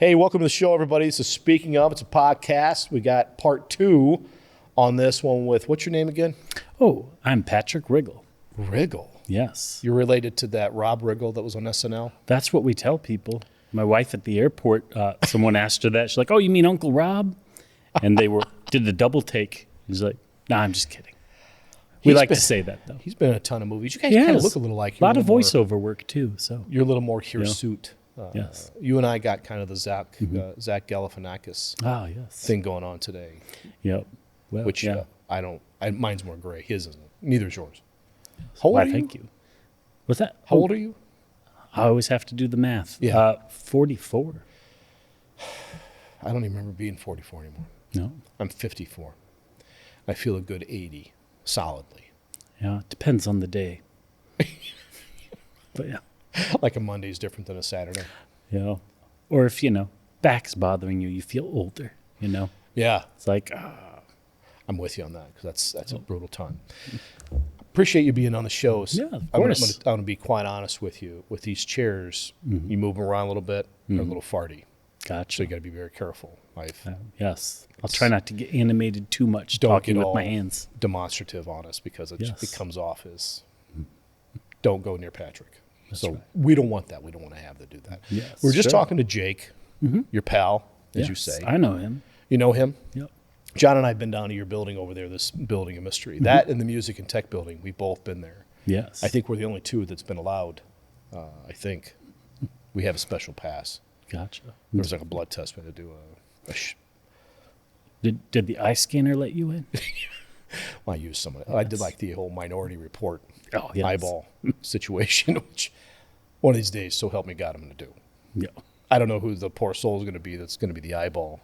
Hey, welcome to the show, everybody. So speaking of, it's a podcast. We got part 2 on this one with, what's your name again? Oh, I'm Patrick Riggle. Riggle. Yes. You're related to that Rob Riggle that was on SNL? That's what we tell people. My wife at the airport, someone asked her that. She's like, oh, you mean Uncle Rob? And they did the double take. He's like, nah, I'm just kidding. We like to say that, though. He's been in a ton of movies. You guys kind of look a little like a lot of voiceover work, too. So you're a little more hirsute. Yes. You and I got kind of the Zach Galifianakis thing going on today. Yep. Well, which mine's more gray. His isn't. Neither's yours. How old are you? Thank you. What's that? How old are you? I always have to do the math. Yeah. 44. I don't even remember being 44 anymore. No. I'm 54. I feel a good 80, solidly. Yeah, it depends on the day. But yeah. Like a Monday's different than a Saturday. Yeah. Or if, back's bothering you, you feel older, Yeah. It's like, I'm with you on that because that's a brutal time. Appreciate you being on the show. Yeah, of course. I'm going to be quite honest with you. With these chairs, you move them around a little bit, they're a little farty. Gotcha. So you got to be very careful. Yes. I'll try not to get animated too much talking with my hands. Demonstrative on us because it comes off as don't go near Patrick. That's so right. We don't want that. We don't want to have to do that. Yes, we were just talking to Jake, your pal, as you say. I know him. You know him? Yep. John and I have been down to your building over there, this building of mystery. That and the music and tech building, we've both been there. Yes. I think we're the only two that's been allowed. I think we have a special pass. Gotcha. There was like a blood test we had to do. Did the eye scanner let you in? I used some of it. I did like the whole Minority Report eyeball situation, which one of these days, so help me God, I'm going to do. Yeah. I don't know who the poor soul is going to be that's going to be the eyeball.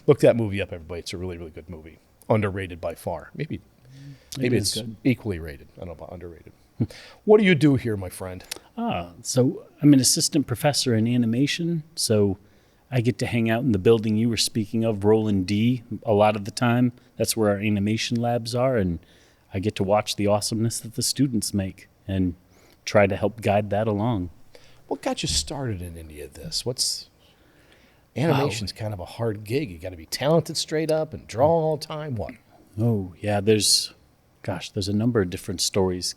Look that movie up, everybody. It's a really, really good movie. Underrated by far. Maybe it's good. Equally rated. I don't know about underrated. What do you do here, my friend? So I'm an assistant professor in animation, so I get to hang out in the building you were speaking of, Roland D, a lot of the time. That's where our animation labs are, and I get to watch the awesomeness that the students make and try to help guide that along. What got you started in any of this? Animation's kind of a hard gig. You got to be talented straight up and draw all the time. What? Oh, yeah, there's a number of different stories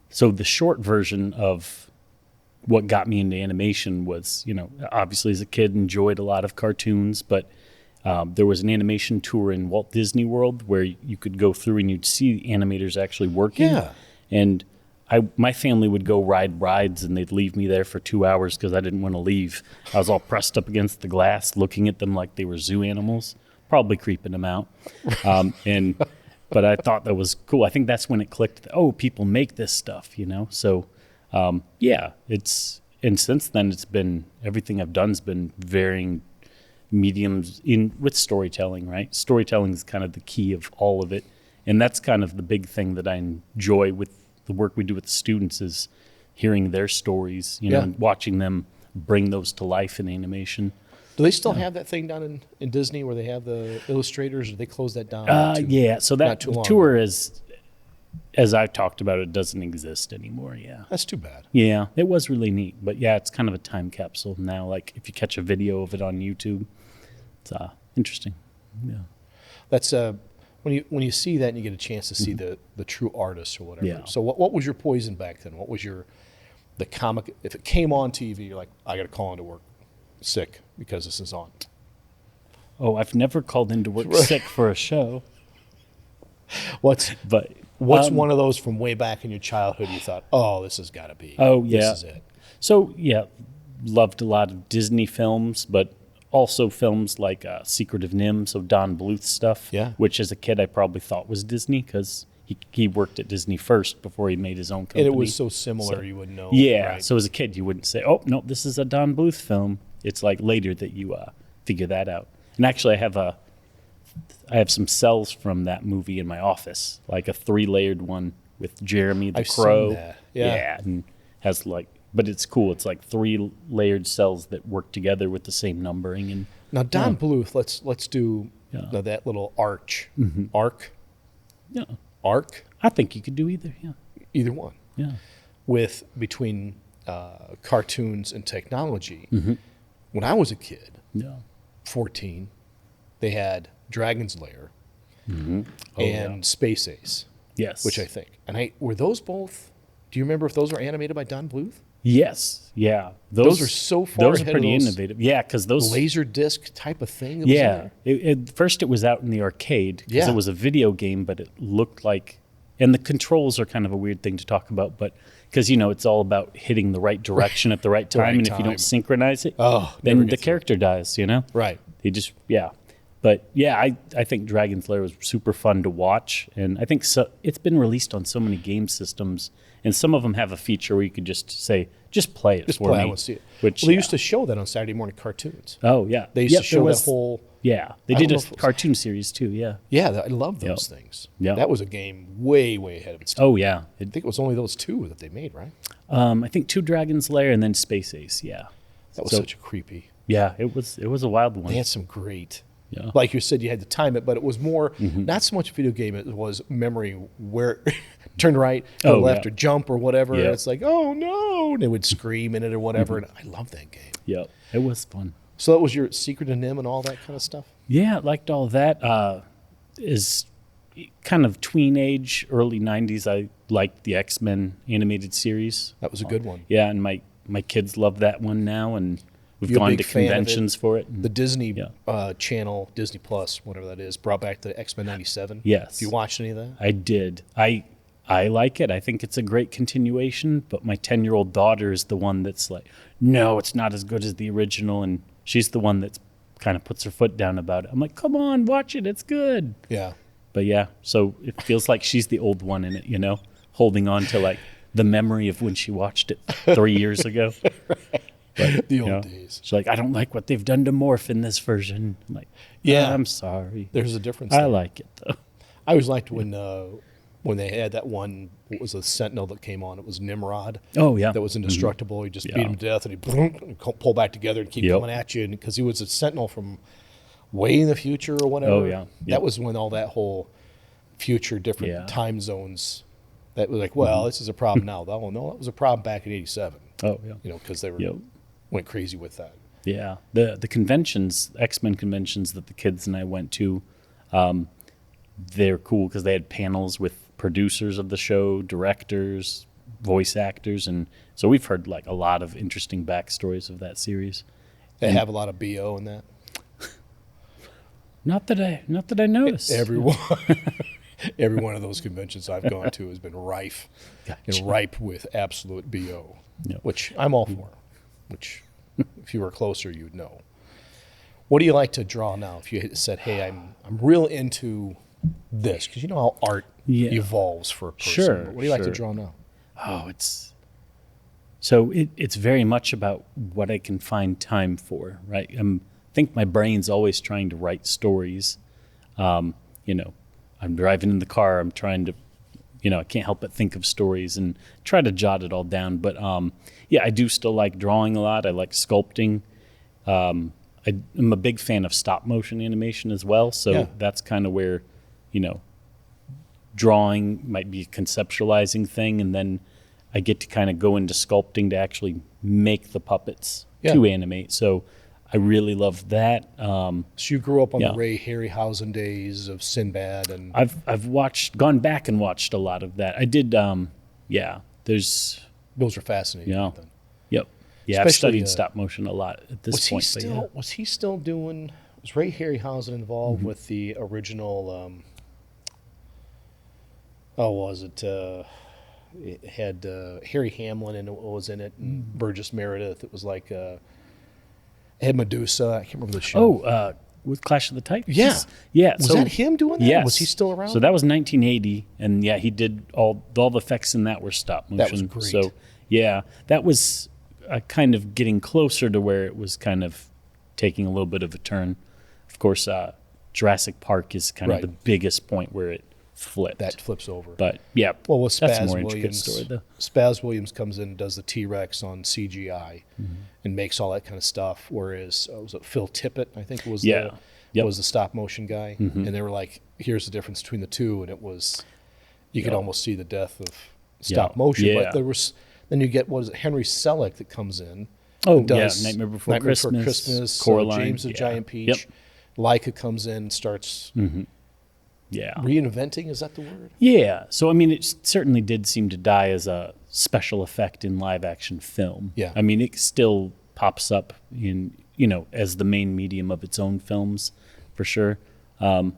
so the short version of what got me into animation was, obviously as a kid enjoyed a lot of cartoons, but there was an animation tour in Walt Disney World where you could go through and you'd see animators actually working. Yeah. And my family would go ride rides and they'd leave me there for 2 hours because I didn't want to leave. I was all pressed up against the glass looking at them like they were zoo animals, probably creeping them out. But I thought that was cool. I think that's when it clicked. People make this stuff, So, and since then it's been, everything I've done's been varying mediums with storytelling, right? Storytelling is kind of the key of all of it. And that's kind of the big thing that I enjoy with the work we do with the students is hearing their stories, and watching them bring those to life in animation. Do they still have that thing down in Disney where they have the illustrators, or they close that down? So that tour is, as I've talked about, it doesn't exist anymore, That's too bad. Yeah, it was really neat. But it's kind of a time capsule now. Like if you catch a video of it on YouTube, it's interesting. Yeah. That's when you see that and you get a chance to see the true artist or whatever. Yeah. So what was your poison back then? What was the comic? If it came on TV, you're like, I got to call into work sick because this is on. Oh, I've never called into work sick for a show. What's one of those from way back in your childhood you thought, this has got to be. Oh, yeah. This is it. So, loved a lot of Disney films, but also films like Secret of NIMH, so Don Bluth stuff, which as a kid I probably thought was Disney because he worked at Disney first before he made his own company. And it was so similar you wouldn't know. Yeah, right? So as a kid you wouldn't say, oh, no, this is a Don Bluth film. It's like later that you figure that out. And actually I have some cells from that movie in my office, like a 3-layered one with Jeremy the Crow. Seen that. Yeah, and has but it's cool. It's like 3 layered cells that work together with the same numbering. And now Don Bluth, let's do that little arch, arc. Yeah, arc. I think you could do either. Yeah, either one. Yeah, between cartoons and technology. when I was a kid, Yeah. 14, they had Dragon's Lair Oh, and Space Ace, Yes. which I think. And were those both, do you remember if those were animated by Don Bluth? Yes. Yeah. Those are so far Those are ahead of pretty those innovative. Yeah, because those. laser disc type of thing that was in Yeah. there? First, it was out in the arcade because Yeah. it was a video game, but it looked like. And the controls are kind of a weird thing to talk about, but because, it's all about hitting the right direction at the right time. right And if you time. don't synchronize it, Oh, never then the get through. character dies. Right. They just, yeah. But yeah, I think Dragon's Lair was super fun to watch. And I think it's been released on so many game systems. And some of them have a feature where you could just say, just play it Just for play. me. I want to see it. Which, Well, they used to show that on Saturday morning cartoons. Oh, yeah. They used Yep, to there show was- that whole. Yeah, they I did don't a know if it was- cartoon series too. Yeah. Yeah, I love those things. Yep. That was a game way, way ahead of its time. Oh yeah. I think it was only those two that they made, right? I think 2 Dragon's Lair and then Space Ace. Yeah. That was So- such a creepy. Yeah, it was a wild one. They had some great. Yeah. Like you said, you had to time it, but it was more Mm-hmm. not so much video game. It was memory where turn right, go Oh, left, yeah. or jump or whatever. Yeah. It's like, oh no, and they would scream in it or whatever. And I love that game. Yep. It was fun. So that was your Secret of Nim and all that kind of stuff. Yeah, I liked all that. Is kind of tween age, early '90s. I liked the X-Men animated series. That was a good one. Yeah, and my kids love that one now, and we've You a gone big to fan of it? conventions for it. The Disney Yeah. channel, Disney Plus, whatever that is, brought back the X-Men '97. Yes. Have you watched any of that? I did. I like it. I think it's a great continuation, but my 10-year-old daughter is the one that's like, no, it's not as good as the original, and she's the one that's kind of puts her foot down about it. I'm like, come on, watch it. It's good. Yeah. But yeah, so it feels like she's the old one in it, holding on to like the memory of when she watched it 3 years ago. But, The old days. She's like, I don't like what they've done to Morph in this version. I'm like, Yeah. I'm sorry. There's a difference. I there. like it though. I always liked when they had that one. What was the Sentinel that came on? It was Nimrod. Oh yeah. That was indestructible. You just Yeah. beat him to death, and he'd pull back together and keep Yep. coming at you. Because he was a Sentinel from way in the future or whatever. Oh, yeah. Yep. That was when all that whole future, different Yeah. time zones. That was like, well, this is a problem now. Oh no, that was a problem back in '87. Oh yeah. Because they Yep. went crazy with that. Yeah, the conventions, X-Men conventions that the kids and I went to, they're cool because they had panels with producers of the show, directors, voice actors, and so we've heard like a lot of interesting backstories of that series. They have a lot of BO in that. Not that I noticed. Every one of those conventions I've gone to has been rife and ripe with absolute BO, Yep. which I'm all for. Which, if you were closer, you'd know. What do you like to draw now? If you said, "Hey, I'm real into this," because you know how art Yeah. evolves for a person. Sure, But what do you like to sure. draw now? Oh, it's very much about what I can find time for, right? I think my brain's always trying to write stories. I'm driving in the car, I'm trying to, I can't help but think of stories and try to jot it all down. But yeah, I do still like drawing a lot. I like sculpting. I'm a big fan of stop motion animation as well. So Yeah. that's kind of where, drawing might be a conceptualizing thing, and then I get to kind of go into sculpting to actually make the puppets Yeah. to animate. So I really love that. So you grew up on Yeah. the Ray Harryhausen days of Sinbad, and I've gone back and watched a lot of that. I did. There's. those are fascinating. Yeah. Then. Yep. Yeah, I've Especially, studied stop motion a lot at this point. But yeah. Was he still doing? Was Ray Harryhausen involved with the original? Was it? It had Harry Hamlin and it was in it, and Burgess Meredith. It was like it had Medusa. I can't remember the show. Oh, with Clash of the Titans. Yeah. Yeah. Was that him doing that? Yes. Was he still around? So that was 1980, and yeah, he did all the effects in that were stop motion. That was great. So yeah, that was kind of getting closer to where it was kind of taking a little bit of a turn. Of course, Jurassic Park is kind Right. of the biggest point where it flipped. that flips over. But yeah, Well, with that's a Spaz more intricate Williams, story though. Spaz Williams comes in and does the T-Rex on CGI and makes all that kind of stuff. Whereas was it Phil Tippett? I think was Yeah. the Yep. was the stop motion guy, and they were like, "Here's the difference between the two," and it was you could Yep. almost see the death of stop Yeah. motion. Yeah. But then you get what is it Henry Selick that comes in Oh, and does yeah, Nightmare Before Nightmare Christmas, Before Christmas, Coraline, James the yeah. Giant Peach. Yep. Leica comes in and starts Yeah. reinventing. Is that the word? Yeah. So, I mean, it certainly did seem to die as a special effect in live action film. Yeah. I mean, it still pops up in, as the main medium of its own films, for sure. And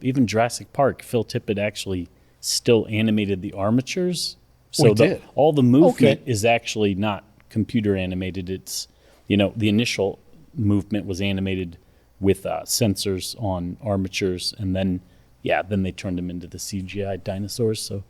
even Jurassic Park, Phil Tippett actually still animated the armatures. So he did? all the movement Okay. is actually not computer animated. It's, the initial movement was animated with sensors on armatures, and then they turned them into the CGI dinosaurs. So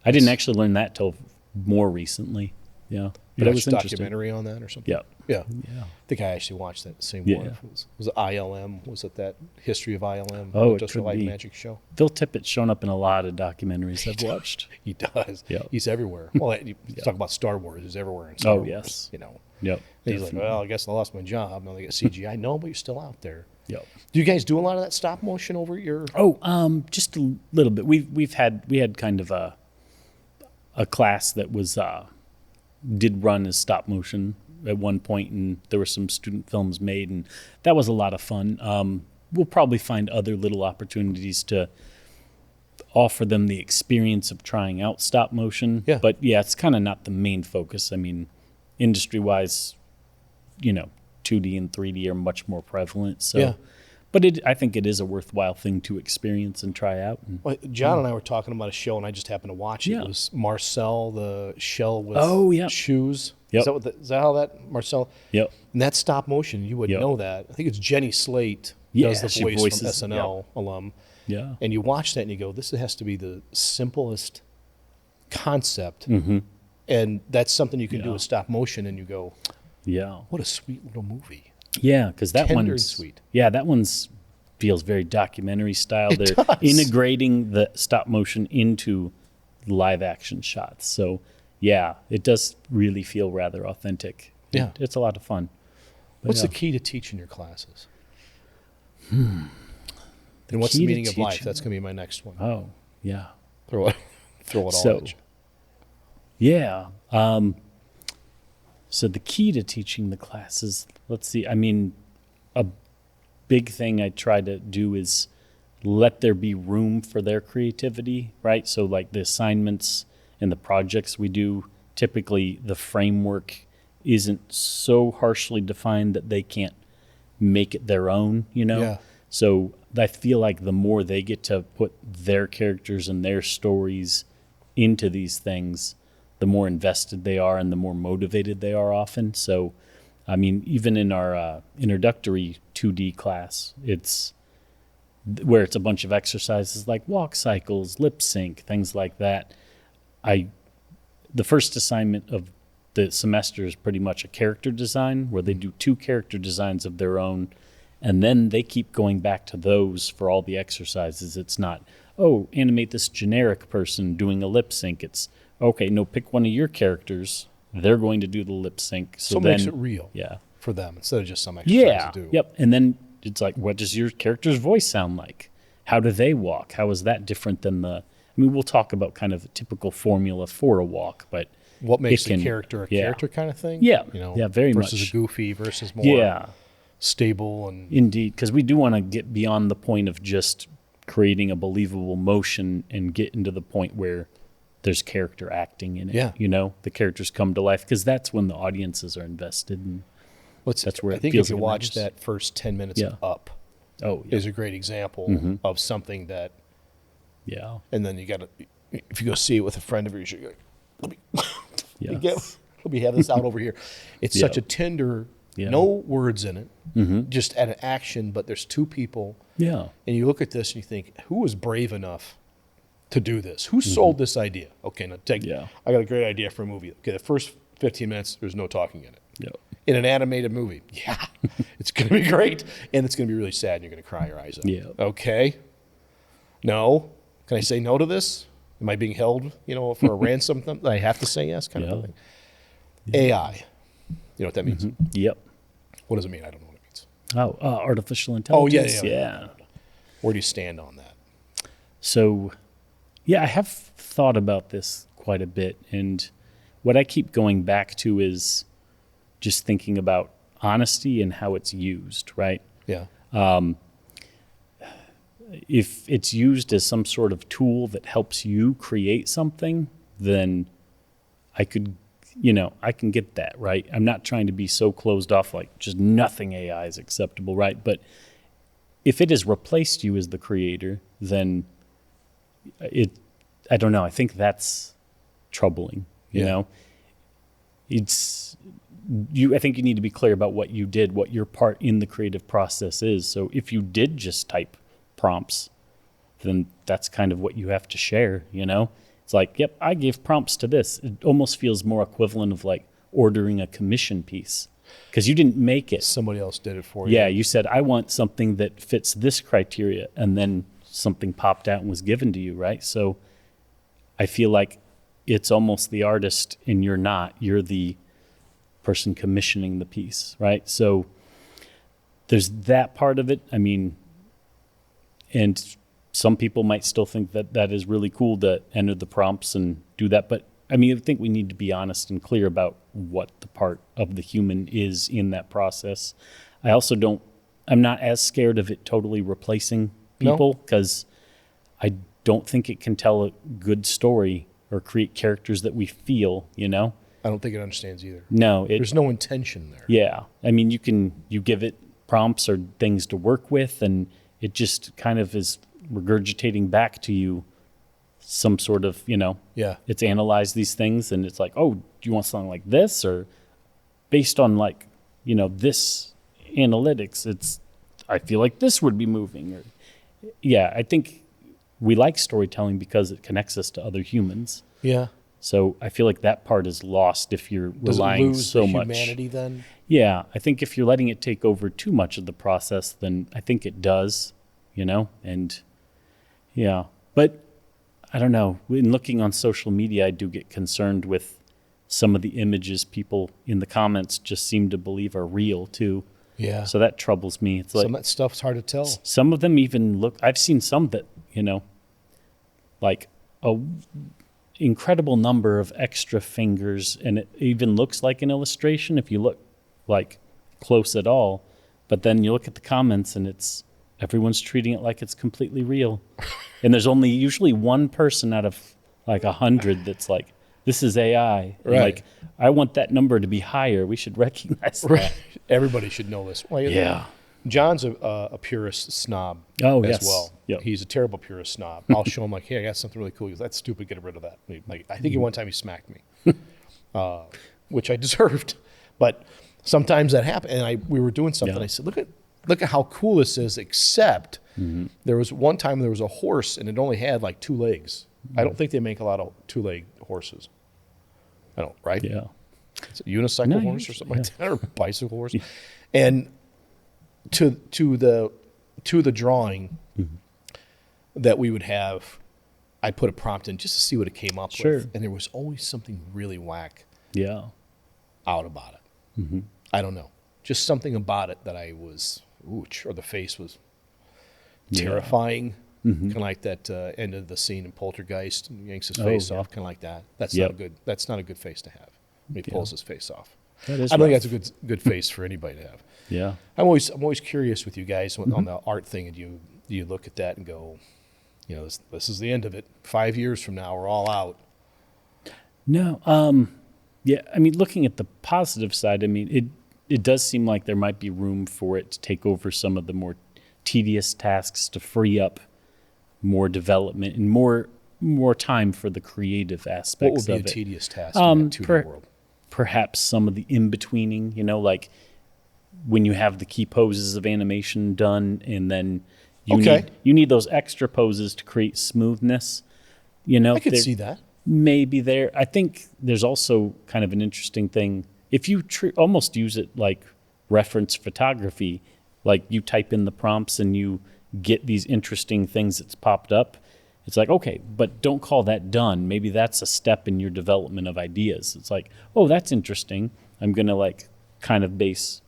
I didn't actually learn that till more recently. Yeah, You but it watched was a interesting. documentary on that or something? Yeah, Yeah. yeah. I think I actually watched that same Yeah. one. Was it ILM? Was it that History of ILM? Oh, it Industrial could Light and be. Magic show? Phil Tippett's shown up in a lot of documentaries I've watched. He does. Yeah. He's everywhere. Well, you talk about Star Wars. He's everywhere in Star Wars. Yes. And Yep. he's like, definitely. well, I guess I lost my job. Now they get CGI. No, but you're still out there. Yep. Do you guys do a lot of that stop motion over at your? Oh, just a little bit. We had kind of a class that was did run as stop motion at one point, and there were some student films made, and that was a lot of fun. We'll probably find other little opportunities to offer them the experience of trying out stop motion. Yeah. But yeah, it's kind of not the main focus. I mean, industry-wise, 2D and 3D are much more prevalent. So, Yeah. but I think it is a worthwhile thing to experience and try out. And, Well, John and I were talking about a show, and I just happened to watch it. Yeah. It was Marcel, the shell with Oh, yeah. shoes. Yep. Is that how that Marcel? yep. And that's stop motion. You would Yep. know that. I think it's Jenny Slate Yeah, does the she voice from voices- SNL alum. Yeah. And you watch that and you go, this has to be the simplest concept. And that's something you can do Yeah. with stop motion. And you go, Yeah. what a sweet little movie. Yeah, because that Tender and one's sweet. Yeah, that one's feels very documentary style. It They're does. integrating the stop motion into live action shots. So yeah, it does really feel rather authentic. Yeah. It's a lot of fun. But What's yeah. the key to teaching your classes? And what's the key to meaning of life? teaching That's going to be my next one. Oh, yeah. Throw it all So, at you. yeah. So the key to teaching the classes, let's see. I mean, a big thing I try to do is let there be room for their creativity, right? So like the assignments and the projects we do, typically the framework isn't so harshly defined that they can't make it their own, Yeah. So I feel like the more they get to put their characters and their stories into these things, the more invested they are and the more motivated they are often. So, I mean, even in our introductory 2D class, it's where it's a bunch of exercises like walk cycles, lip sync, things like that. The first assignment of the semester is pretty much a character design where they do 2 character designs of their own, and then they keep going back to those for all the exercises. It's not, animate this generic person doing a lip sync. It's, okay, no, pick one of your characters. They're going to do the lip sync. So it then, makes it real Yeah. for them instead of just some exercise Yeah. to do. Yep. And then it's like, what does your character's voice sound like? How do they walk? How is that different than we'll talk about kind of a typical formula for a walk, but What makes it a can- character a yeah. character kind of thing? Yeah. Yeah, very versus much. a goofy versus more yeah, stable and indeed. Because we do want to get beyond the point of just creating a believable motion and get into the point where there's character acting in it. Yeah. The characters come to life because that's when the audiences are invested. And that's where I it think feels if you like it watch matters. that first 10 minutes of Yeah. Up oh, yeah. is a great example of something that, Yeah. and then you got to, if you go see it with a friend of yours, you're like, let me have this out over here. It's Yeah. such a tender, Yeah. no words in it, just at an action, but there's 2 people. Yeah. And you look at this and you think, who was brave enough to do this? Who sold this idea? Okay, now Yeah. I got a great idea for a movie. Okay, the first 15 minutes, there's no talking in it. Yep. In an animated movie, yeah, it's going to be great. And it's going to be really sad and you're going to cry your eyes out. Yeah. Okay. No. Can I say no to this? Am I being held, for a ransom? I have to say yes kind Yeah. of thing. AI. You know what that means? Yep. What does it mean? I don't know what it means. Artificial Oh, intelligence. yeah. Where do you stand on that? So, yeah, I have thought about this quite a bit. And what I keep going back to is just thinking about honesty and how it's used, right? Yeah. If it's used as some sort of tool that helps you create something, then I can get that, right? I'm not trying to be so closed off, like just nothing AI is acceptable, right? But if it has replaced you as the creator, then I don't know. I think that's troubling, you know? I think you need to be clear about what you did, what your part in the creative process is. So if you did just type prompts, then that's kind of what you have to share, you know? It's like, yep, I gave prompts to this. It almost feels more equivalent of like ordering a commission piece because you didn't make it. Somebody else did it for you. Yeah, you said, I want something that fits this criteria, and then something popped out and was given to you, right? So I feel like it's almost the artist and you're not. You're the person commissioning the piece, right? So there's that part of it. I mean, and some people might still think that that is really cool to enter the prompts and do that. But I mean, I think we need to be honest and clear about what the part of the human is in that process. I'm not as scared of it totally replacing people because I don't think it can tell a good story or create characters that we feel, you know? I don't think it understands either. No. There's no intention there. Yeah. I mean, you give it prompts or things to work with, and it just kind of is regurgitating back to you some sort of, it's analyzed these things, and it's like, oh, do you want something like this? Or based on like, this analytics, I feel like this would be moving. Or, yeah, I think we like storytelling because it connects us to other humans. Yeah. So I feel like that part is lost if you're relying so much. Does it lose humanity then? Yeah, I think if you're letting it take over too much of the process, then I think it does, and yeah. But I don't know. In looking on social media, I do get concerned with some of the images people in the comments just seem to believe are real too. Yeah. So that troubles me. It's like some of that stuff's hard to tell. Some of them even look, I've seen some that, like a incredible number of extra fingers, and it even looks like an illustration if you look like close at all. But then you look at the comments and everyone's treating it like it's completely real. And there's only usually one person out of like 100 that's like, this is AI. Right. Like, I want that number to be higher. We should recognize that. Right. Everybody should know this. Well, yeah. John's a purist snob as well. Yep. He's a terrible purist snob. I'll show him like, hey, I got something really cool. He goes, that's stupid. Get rid of that. Like, I think one time he smacked me, which I deserved. But sometimes that happened. And we were doing something. Yeah. I said, look at how cool this is. Except there was one time there was a horse and it only had like 2 legs. I don't think they make a lot of 2-leg horses. I don't, right? Yeah. It's a unicycle horse or something like that, or a bicycle horse. And to the drawing that we would have, I put a prompt in just to see what it came up with. And there was always something really whack out about it. I don't know. Just something about it that I was, or the face was terrifying. Kind of like that end of the scene in Poltergeist, and yanks his face off, kind of like that. That's not a good face to have. When he pulls his face off. That is I don't think that's a good face for anybody to have. Yeah. I'm always curious with you guys on the art thing, and you look at that and go, this is the end of it. 5 years from now, we're all out. No. Yeah. I mean, looking at the positive side, I mean, it does seem like there might be room for it to take over some of the more tedious tasks, to free up more development and more time for the creative aspects of it. What would be a tedious task in that 2D world? Perhaps some of the in-betweening, like when you have the key poses of animation done, and then you need those extra poses to create smoothness. I could see that. Maybe there. I think there's also kind of an interesting thing. If you almost use it like reference photography, like you type in the prompts and you get these interesting things that's popped up. It's like, okay, but don't call that done. Maybe that's a step in your development of ideas. It's like, oh, that's interesting. I'm going to like kind of base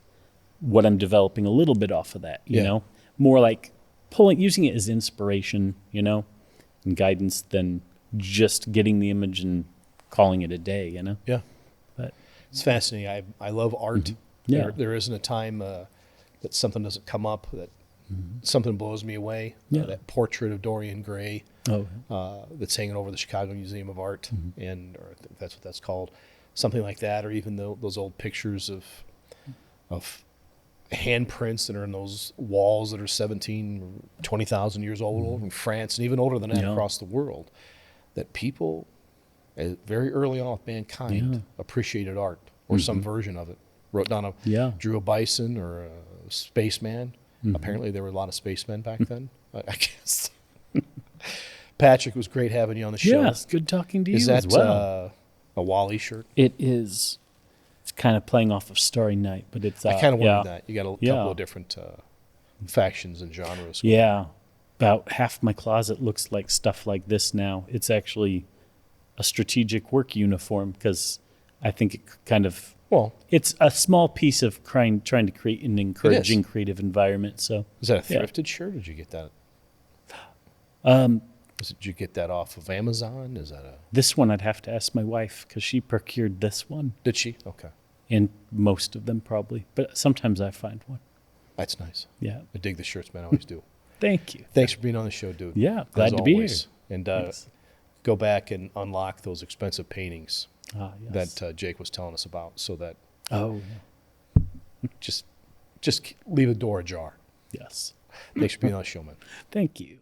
what I'm developing a little bit off of that, you know? More like using it as inspiration, and guidance than just getting the image and calling it a day, Yeah. But It's fascinating. I love art. Yeah. There isn't a time that something doesn't come up, that something blows me away. Yeah. That portrait of Dorian Gray Oh, that's hanging over the Chicago Museum of Art, or I think that's what that's called, something like that, or even those old pictures of handprints that are in those walls that are 17, 20,000 years old in France, and even older than that Yeah. across the world, that people very early on with mankind appreciated art or some version of it. Wrote down drew a bison or a spaceman. Apparently there were a lot of spacemen back then, I guess. Patrick, it was great having you on the show. yeah, it's good talking to you Is that as well. a Wally shirt? It is. It's kind of playing off of Starry Night, but it's. I kind of yeah. wondered that. You got a couple of different factions and genres. Yeah, about half my closet looks like stuff like this now. It's actually a strategic work uniform because I think it kind of. Well, It's a small piece of trying to create an encouraging creative environment. So is that a Yeah. thrifted shirt? Or did you get that? Did you get that off of Amazon? Is that a? this one I'd have to ask my wife because she procured this one Did she? Okay, and most of them probably, but sometimes I find one. that's nice. Yeah, I dig the shirts, man. I always do. thank you. Thanks for being on the show, dude. Yeah, As glad to be here. always. And Thanks. go back and unlock those expensive paintings Yes. that Jake was telling us about, so that Oh, just leave the door ajar. yes. Thanks for being on the show, man. Thank you.